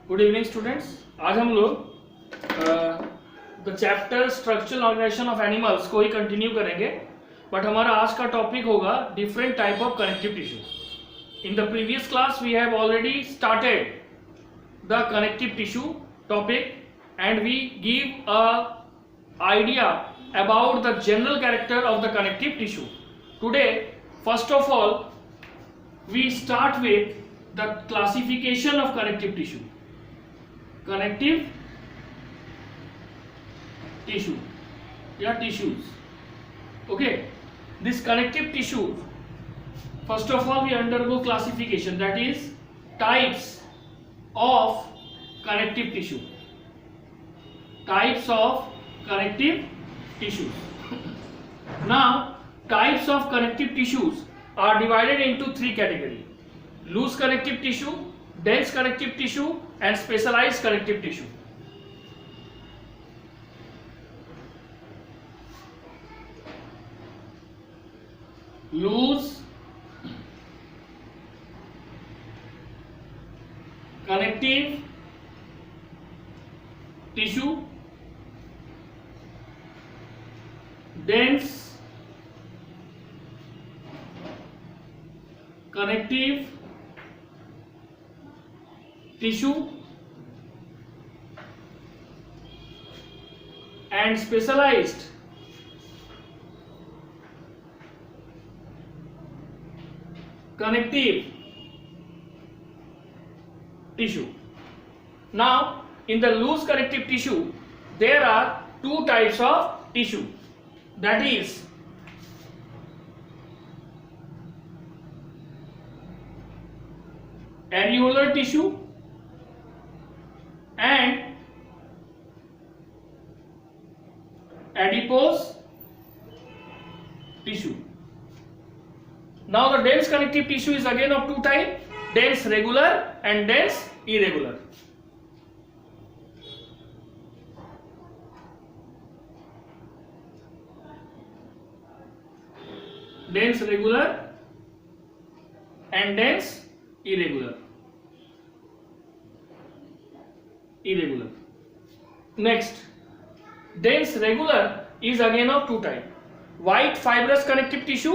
Good evening students. आज हम लोग the chapter structural organisation of animals को ही कंटिन्यू करेंगे, बट हमारा आज का टॉपिक होगा different type of connective tissue. In the previous class we have already started the connective tissue topic and we give a idea about the general character of the connective tissue. Today, first of all, we start with the classification of connective tissue. Connective tissue, yeah, tissues. Okay, this connective tissue, first of all, we undergo classification, that is types of connective tissue. Types of connective tissues. Now, types of connective tissues are divided into three categories: loose connective tissue, dense connective tissue, and specialized connective tissue. Loose connective tissue, dense connective tissue, and specialized connective tissue. Now, in the loose connective tissue, there are two types of tissue. That is areolar tissue and adipose tissue. Now the dense connective tissue is again of two types: dense regular and dense irregular. Dense regular and dense irregular. Next, dense regular is again of two types: white fibrous connective tissue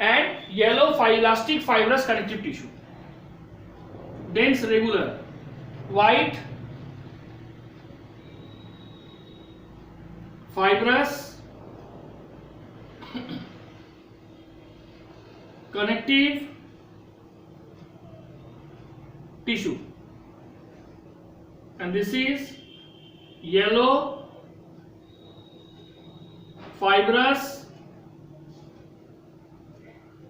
and yellow elastic fibrous connective tissue. Dense regular, white fibrous connective tissue, and this is yellow fibrous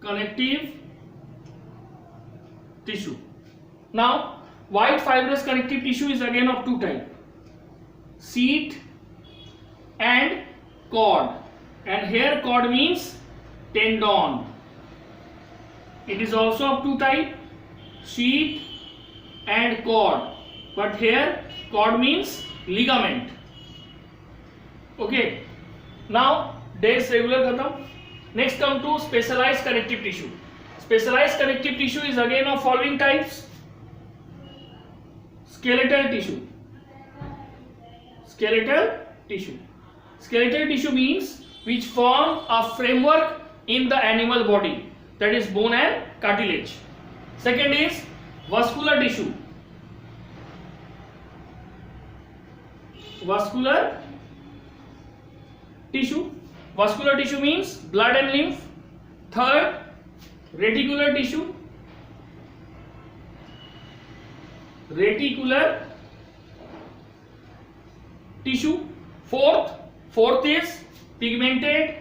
connective tissue. Now, white fibrous connective tissue is again of two types: sheet and cord, and here cord means tendon. It is also of two types: sheet and cord, but here cord means ligament. Okay, now dense regular khatam. Next come to specialized connective tissue. Specialized connective tissue is again of following types: skeletal tissue. Skeletal tissue. Skeletal tissue means which form a framework in the animal body, that is bone and cartilage. Second is vascular tissue. Vascular tissue. Vascular tissue means blood and lymph. Third, reticular tissue. Reticular tissue. Fourth is pigmented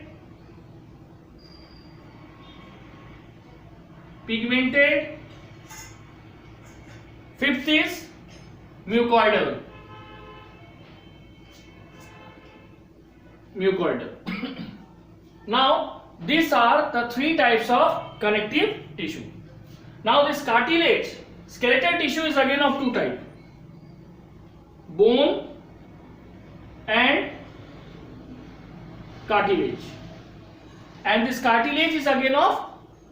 Fifth is mucoidal. Now, these are the three types of connective tissue. Now, this cartilage, skeletal tissue is again of two types: bone and cartilage. And this cartilage is again of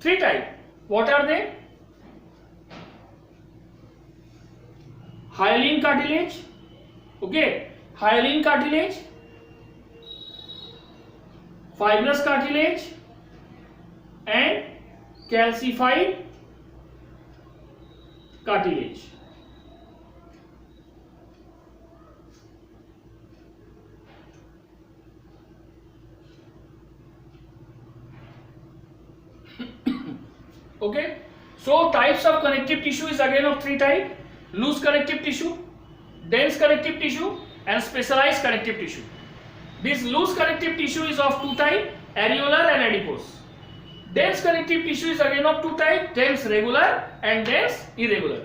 three types. What are they? hyaline cartilage, okay, hyaline cartilage, fibrous cartilage and calcified cartilage. Okay, so types of connective tissue is again of three types: loose connective tissue, dense connective tissue and specialized connective tissue. This loose connective tissue is of two types: areolar and adipose. Dense connective tissue is again of two types: dense regular and dense irregular.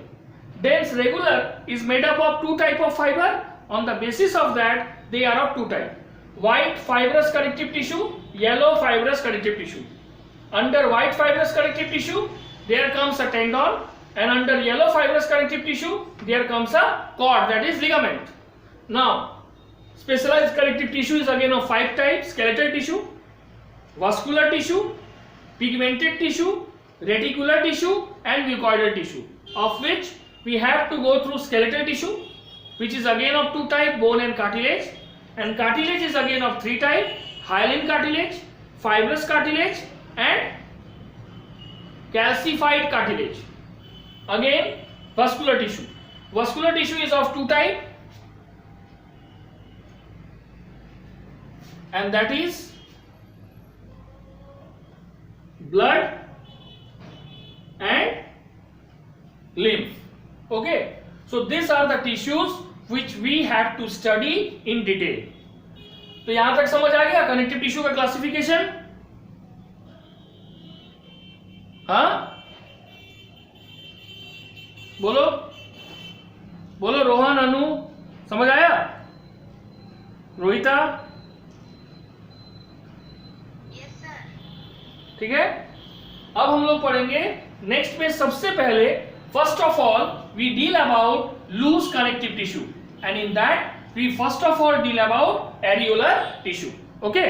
Dense regular is made up of two types of fiber. On the basis of that, they are of two types: white fibrous connective tissue, yellow fibrous connective tissue. Under white fibrous connective tissue, there comes a tendon, and under yellow fibrous connective tissue, there comes a cord, that is ligament. Now, specialized connective tissue is again of five types: skeletal tissue, vascular tissue, pigmented tissue, reticular tissue and mucoidal tissue, of which we have to go through skeletal tissue, which is again of two types: bone and cartilage. And cartilage is again of three types: hyaline cartilage, fibrous cartilage and calcified cartilage. Again, vascular tissue. Vascular tissue is of two types, and that is blood and lymph. Okay, so these are the tissues which we have to study in detail. तो यहां तक समझ आ गया connective tissue का classification? हाँ, बोलो बोलो, रोहन, अनु, समझ आया? रोहिता? Yes sir. ठीक है, अब हम लोग पढ़ेंगे नेक्स्ट में। सबसे पहले first of all we deal about loose connective tissue, and in that we first of all deal about areolar tissue. Okay,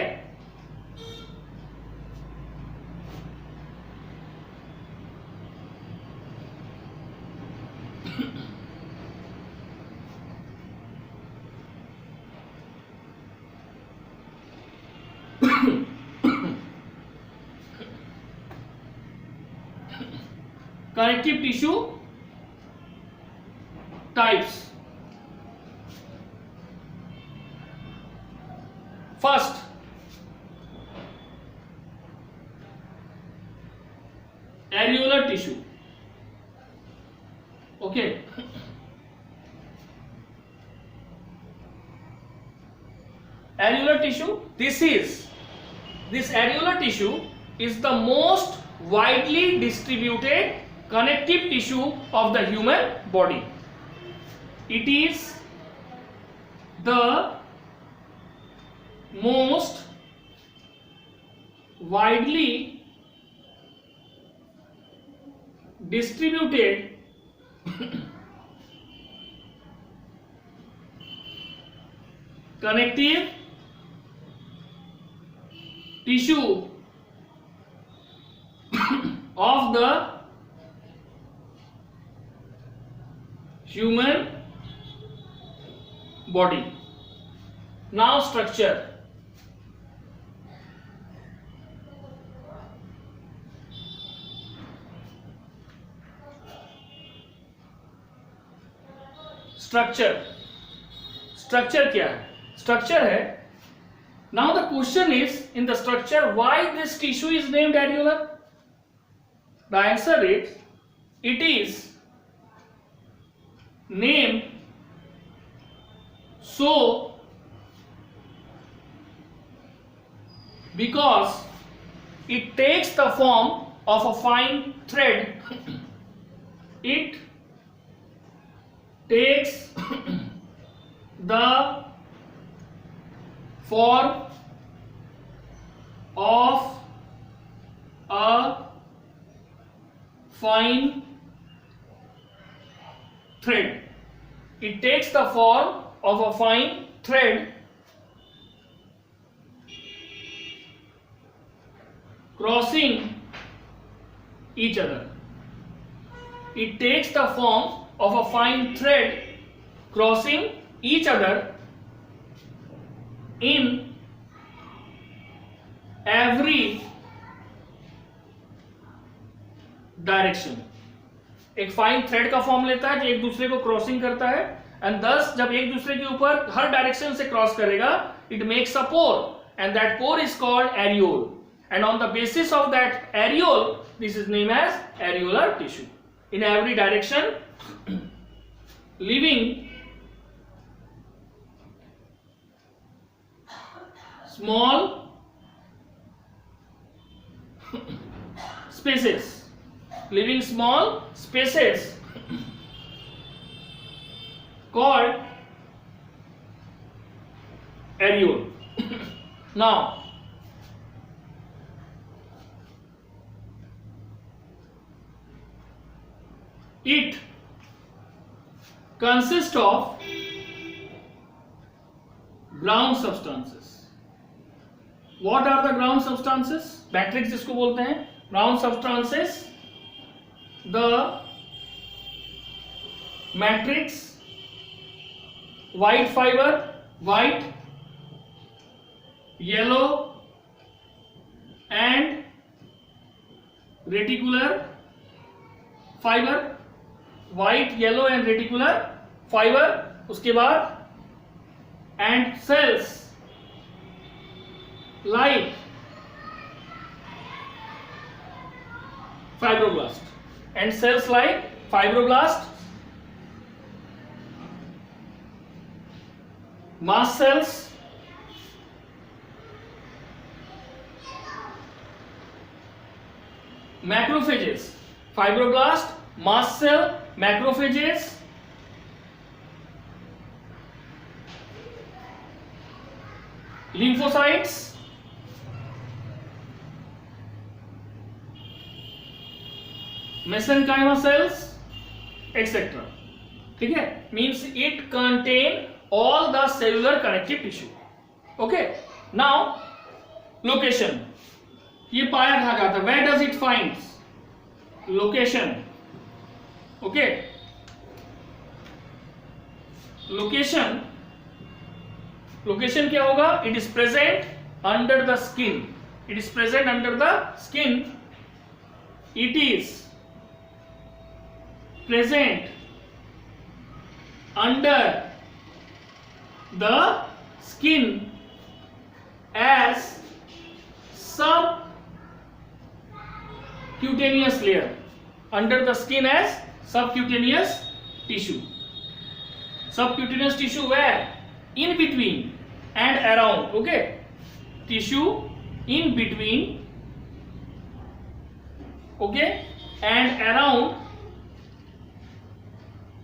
connective tissue types. First, areolar tissue. Okay, areolar tissue, this areolar tissue is the most widely distributed connective tissue of the human body. It is the most widely distributed connective tissue of the human body. Now structure. Structure क्या है? Structure है. Now the question is, in the structure, why this tissue is named areolar? The answer is, it is named so because it takes the form of a fine thread. It takes the form of a fine thread. It takes the form of a fine thread crossing each other. It takes the form of a fine thread crossing each other in every direction. एक fine thread का form लेता है जो एक दूसरे को crossing करता है, एंड thus जब एक दूसरे के ऊपर हर डायरेक्शन से क्रॉस करेगा, it makes a pore and that pore is called areole, and on the basis of that areole this is name as areolar tissue. In every direction living small spaces, living small spaces called areole. Now it consists of ground substances. What are the ground substances? Matrix जिसको बोलते हैं। ground substances, the matrix, white fiber, white, yellow and reticular fiber, white, yellow and reticular fiber, उसके बाद and cells like fibroblast, and cells like fibroblast, mast cells, macrophages, fibroblast, mast cell, macrophages, lymphocytes, mesenchyma cells, etc. ठीक है, means it contain all the cellular connective tissue. Okay, now location, ये पाया कहाँ जाता है? Where does it finds? Location. Okay, location क्या होगा? It is present under the skin. It is present under the skin. It is present under the skin as subcutaneous layer. Under the skin as subcutaneous tissue. Subcutaneous tissue where? In between and around. Okay, tissue in between, okay, and around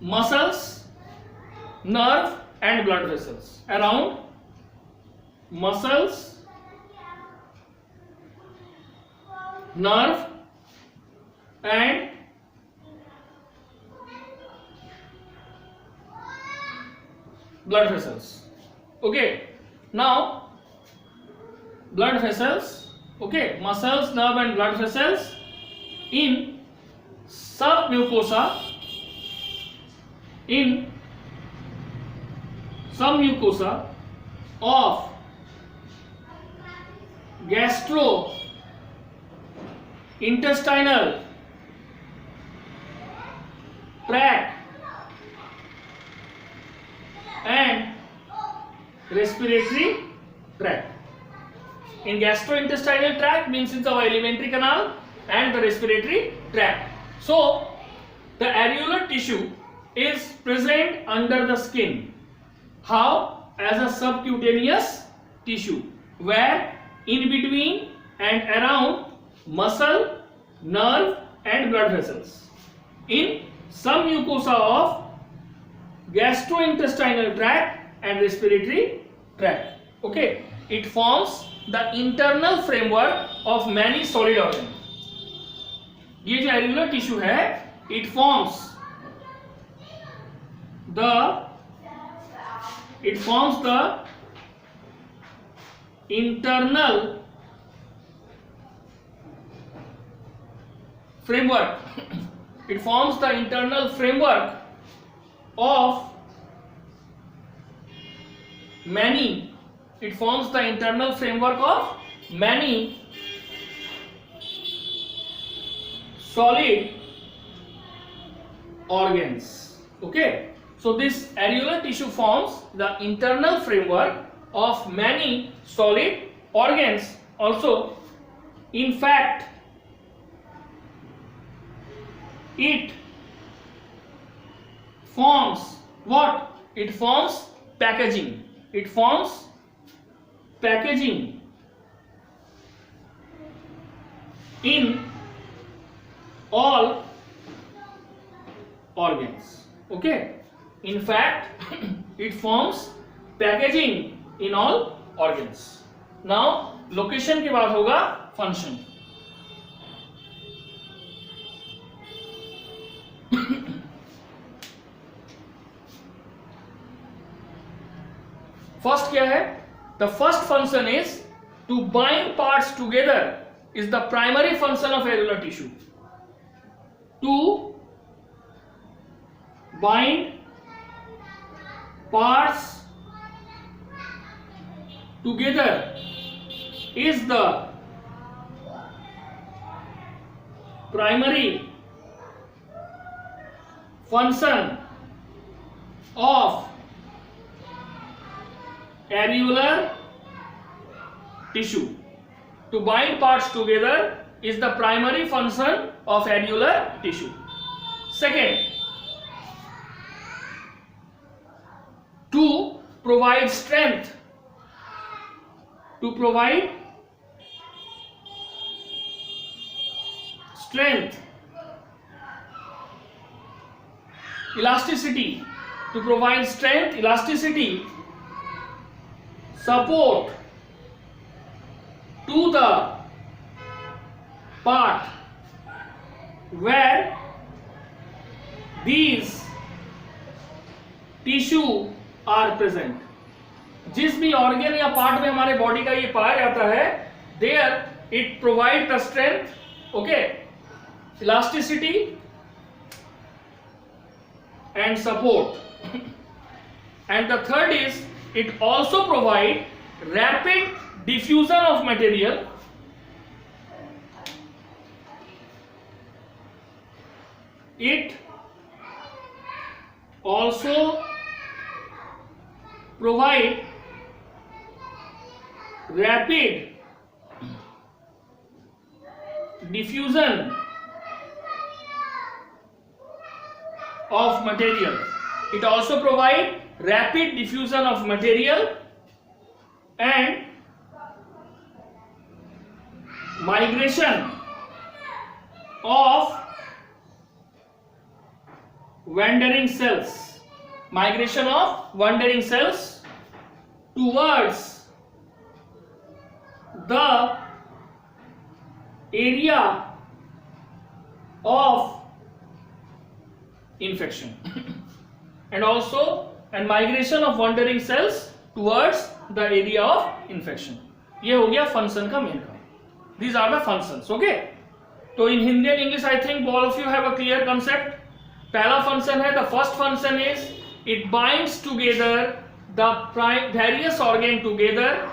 muscles, nerve and blood vessels. Around muscles, nerve and blood vessels. Okay, now blood vessels, okay, muscles, nerve and blood vessels in submucosa, in submucosa of gastrointestinal tract and respiratory tract. In gastrointestinal tract means it's our alimentary canal and the respiratory tract. So the areolar tissue is present under the skin. How? As a subcutaneous tissue where in between and around muscle, nerve and blood vessels. In some mucosa of gastrointestinal tract and respiratory tract. Okay, it forms the internal framework of many solid organs. ये जो areolar tissue है, it forms the internal framework. It forms the internal framework of many, it forms the internal framework of many solid organs. Okay, so this areolar tissue forms the internal framework of many solid organs. Also, in fact, it forms what? It forms packaging. It forms packaging in all organs. Okay, in fact, it forms packaging in all organs. Now, location के बाद होगा function. First क्या है? The first function is to bind parts together is the primary function of areolar tissue. To bind parts together is the primary function of areolar tissue. To bind parts together is the primary function of areolar tissue. Second, to provide strength. To provide strength, elasticity. To provide strength, elasticity, support to the part where these tissue are present. जिस भी organ या part में हमारे body का ये पाया जाता है, there it provide the strength, okay, elasticity and support. And the third is it also provide rapid diffusion of material. It also provide rapid diffusion of material. It also provide rapid diffusion of material and migration of wandering cells. Migration of wandering cells towards the area of infection and also and migration of wandering cells towards the area of infection. ये हो गया function का main काम. These are the functions. Okay, तो in Hindi and English I think all of you have a clear concept. पहला function है, the first function is it binds together the various organ together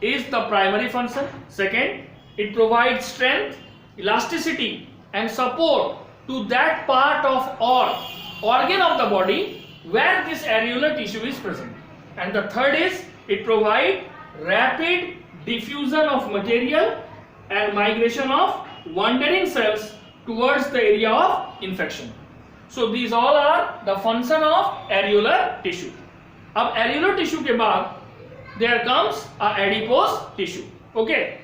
is the primary function. Second, it provides strength, elasticity and support to that part of or organ of the body where this areolar tissue is present. And the third is it provides rapid diffusion of material and migration of wandering cells towards the area of infection. So these all are the function of areolar tissue. अब areolar tissue के बाद there comes a adipose tissue. Okay.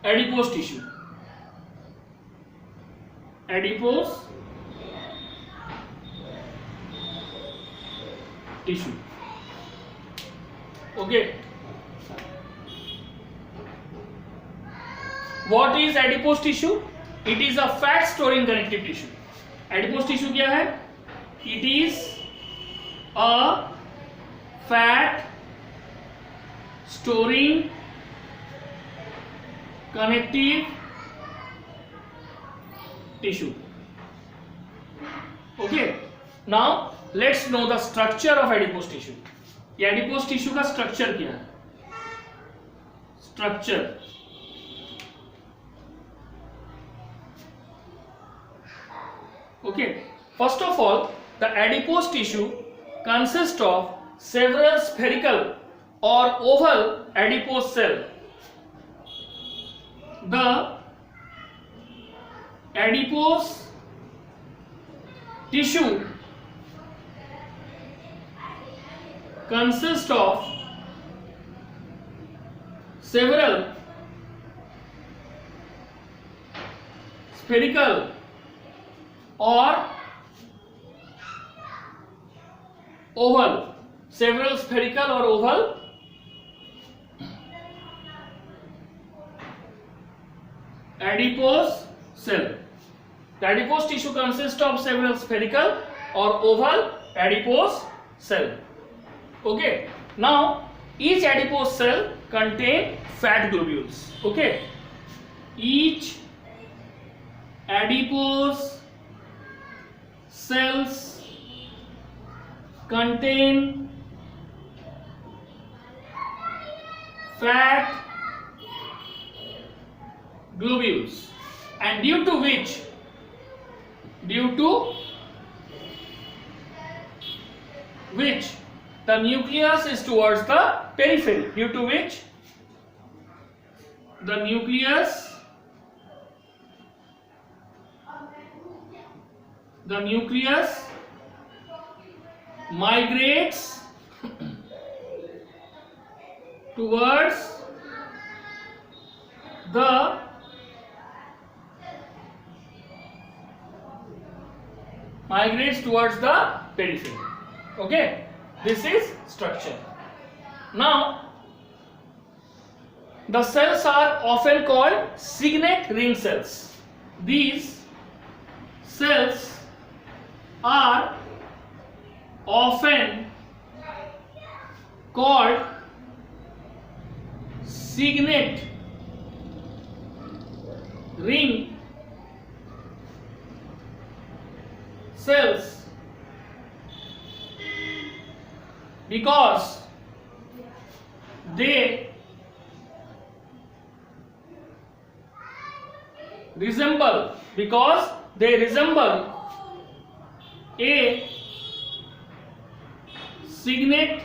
Adipose tissue. Adipose tissue. Okay. What is adipose tissue? It is a fat storing connective tissue. Adipose tissue क्या है? It is a fat storing connective tissue. Okay. Now let's know the structure of adipose tissue. ये adipose tissue का structure क्या है? Structure. Okay. First of all, the adipose tissue consists of several spherical or oval adipose cells. The adipose tissue consists of several spherical or oval, several spherical or oval adipose cell. The adipose tissue consists of several spherical or oval adipose cell. Okay. Now each adipose cell contain fat globules. Okay. Each adipose cells contain fat globules, and due to which the nucleus is towards the periphery, due to which the nucleus migrates towards the periphery. Okay, this is structure. Now the cells are often called signet ring cells. These cells are often called signet ring cells because they resemble a signet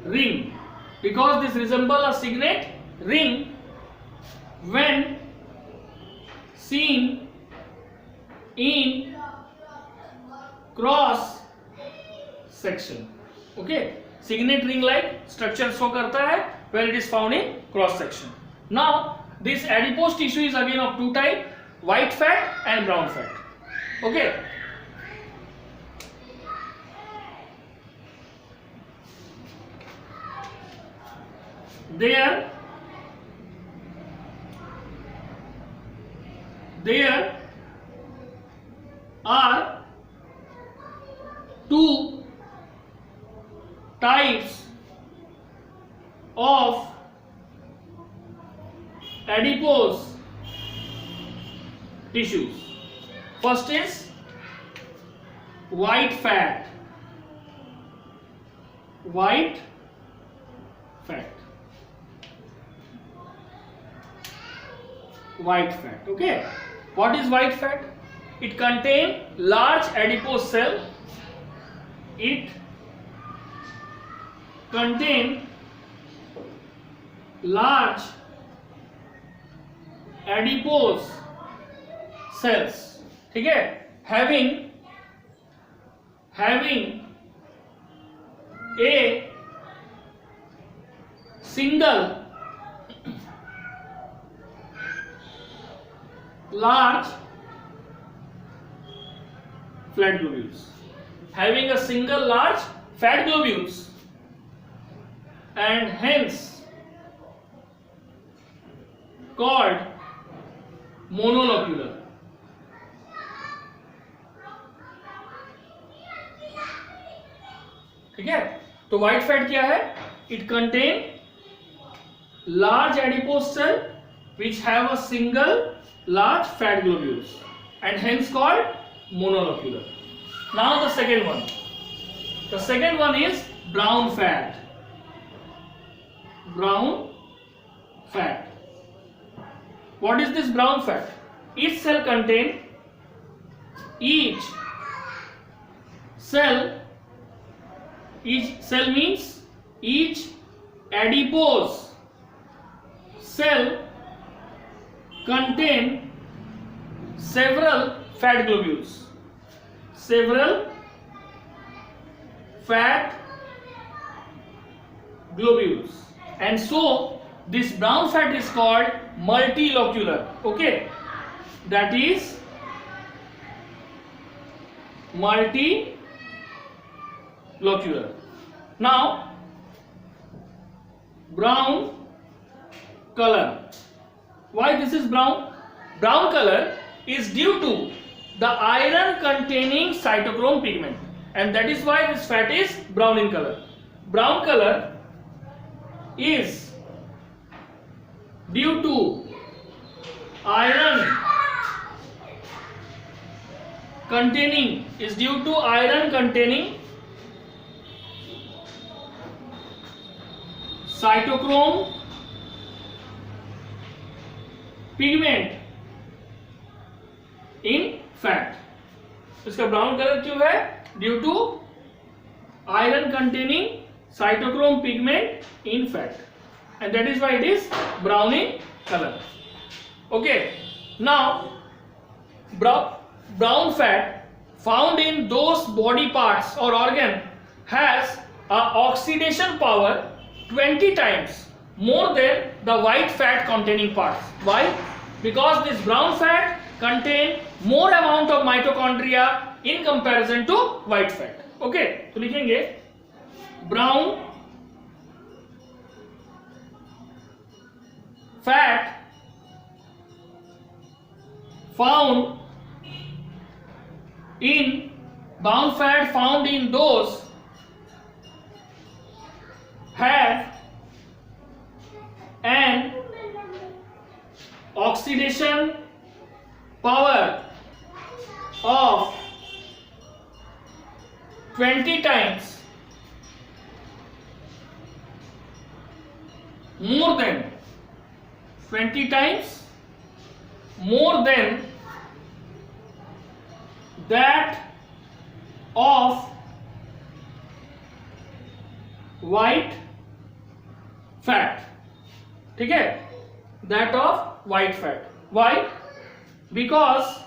ring, because this resemble a signet ring when seen in cross section. Okay, signet ring like structure show करता है when it is found in cross section. Now this adipose tissue is again of two type, white fat and brown fat. Okay. There are two types of adipose tissues. First is white fat. White fat. Okay. What is white fat? It contains large adipose cell. It contains large adipose cells. ठीक है? Having a single large flat globules. Having a single large fat globules and hence called monolocular. ठीक है, तो white fat क्या है? It contain large adipose cell which have a single large fat globules and hence called monolocular. Now the second one. The second one is brown fat. Brown fat. What is this brown fat? Each cell means each adipose cell contain several fat globules. Several fat globules, and so this brown fat is called multilocular. Okay, that is multilocular. Now brown color. Why this is brown? Brown color is due to the iron containing cytochrome pigment, and that is why this fat is brown in color. Brown color is due to iron containing cytochrome pigment in fat. इसका brown colour क्यों है? Due to iron containing cytochrome pigment in fat, and that is why it is brown in color. Okay, now brown fat found in those body parts or organ has a oxidation power 20 times more than the white fat containing parts. Why? Because this brown fat contain more amount of mitochondria in comparison to white fat. Okay, तो लिखेंगे brown fat found in those have an oxidation power of 20 times more than 20 times more than that of white fat. ठीक है, that of white fat. Why? Because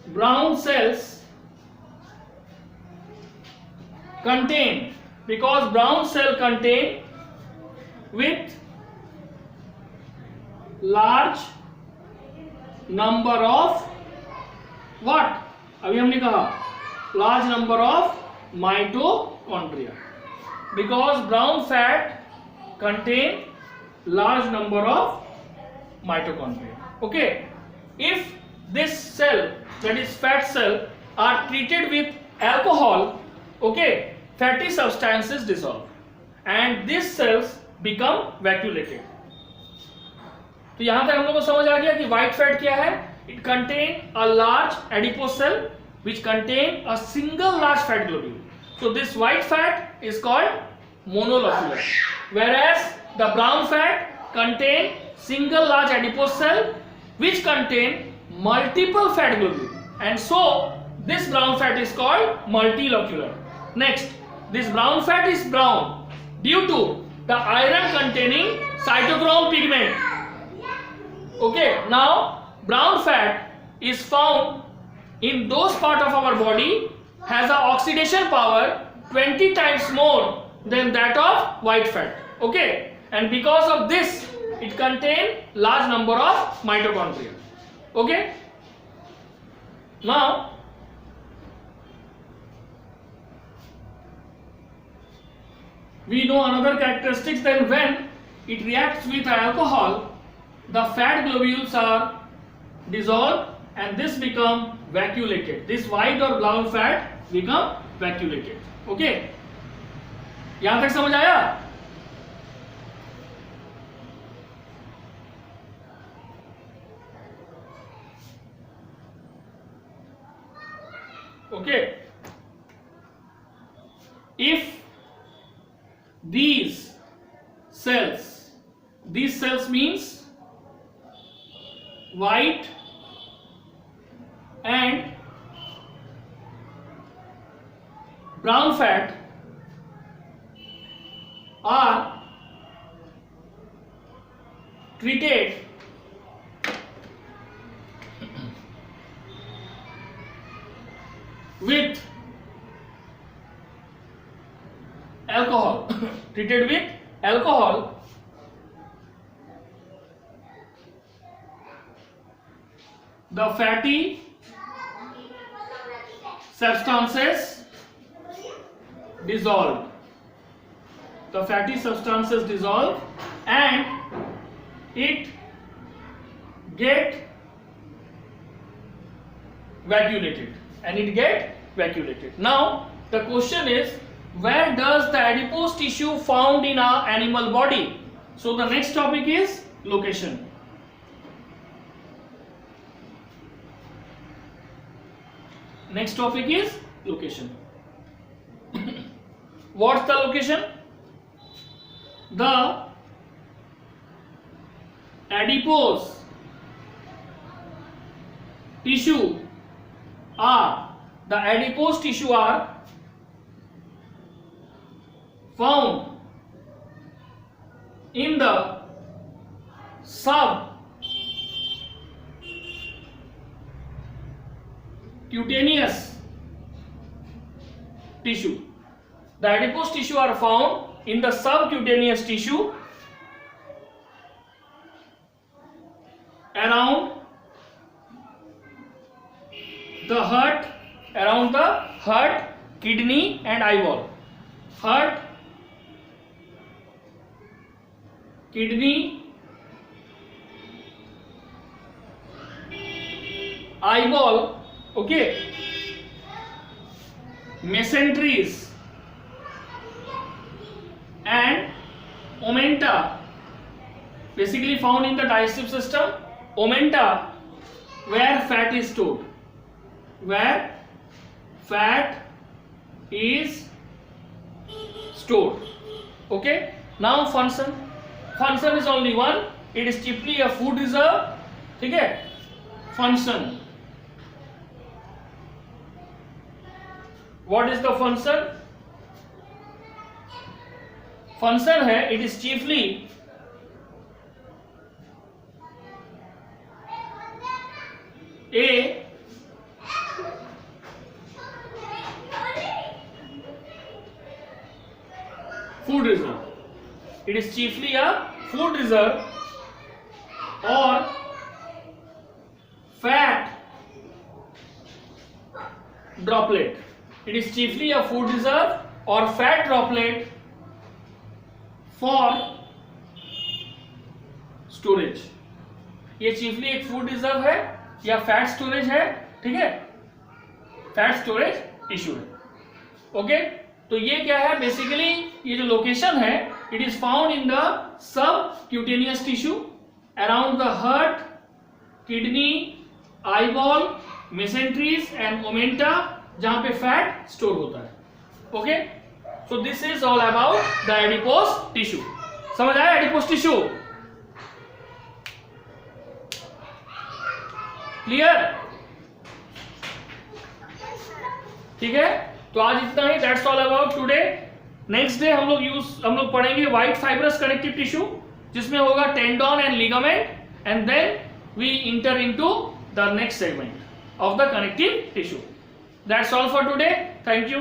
brown cells contain with large number of what? अभी हमने कहा large number of mitochondria, because brown fat contain large number of mitochondria. Okay, if this cell, that is fat cell, are treated with alcohol, okay, fatty substances dissolve and these cells become vacuolated. तो यहां तक हम लोग को समझ आ गया कि white fat क्या है. It contain a large adipose cell which contain a single large fat globule. So this white fat is called monolocular, whereas the brown fat contain single large adipose cell which contain multiple fat globule, and so this brown fat is called multilocular. Next, this brown fat is brown due to the iron containing cytochrome pigment. Okay, now brown fat is found in those part of our body has a oxidation power 20 times more than that of white fat. Okay, and because of this it contain large number of mitochondria. Okay, now we know another characteristics, then when it reacts with alcohol, the fat globules are dissolved and this become vacuolated. This white or brown fat become vacuolated. Okay, यहां तक समझ आया? Okay, if these cells means white and brown fat are treated with alcohol treated with alcohol, the fatty substances dissolved. The fatty substances dissolve and it get vacuolated. Now the question is, where does the adipose tissue found in our animal body? So the next topic is location. Next topic is location. What's the location? The adipose tissue are found in the subcutaneous tissue. The adipose tissue are found in the subcutaneous tissue around the heart, kidney and eyeball. Heart, kidney, eyeball, okay, mesenteries and omenta, basically found in the digestive system. Omenta, where fat is stored, okay. Now function is only one, it is chiefly a food reserve, ठीक है. Function, what is the function? Function है, it is chiefly a food reserve. It is chiefly a food reserve or fat droplet. It is chiefly a food reserve or fat droplet for storage. ये chiefly एक food reserve है या fat storage है, ठीक है, fat storage tissue है. Okay, तो ये क्या है, बेसिकली ये जो लोकेशन है, it is found in the subcutaneous tissue around the heart, kidney, eyeball, mesenteries and omenta, जहां पे फैट स्टोर होता है. Okay, so this is all about the adipose tissue. समझ आया एडिपोज टिश्यू? क्लियर? ठीक है, तो आज इतना ही. That's all about today. Next day हम लोग पढ़ेंगे व्हाइट फाइब्रस कनेक्टिव टिश्यू, जिसमें होगा tendon and ligament, and then we enter into the next segment of the connective tissue. That's all for today. Thank you.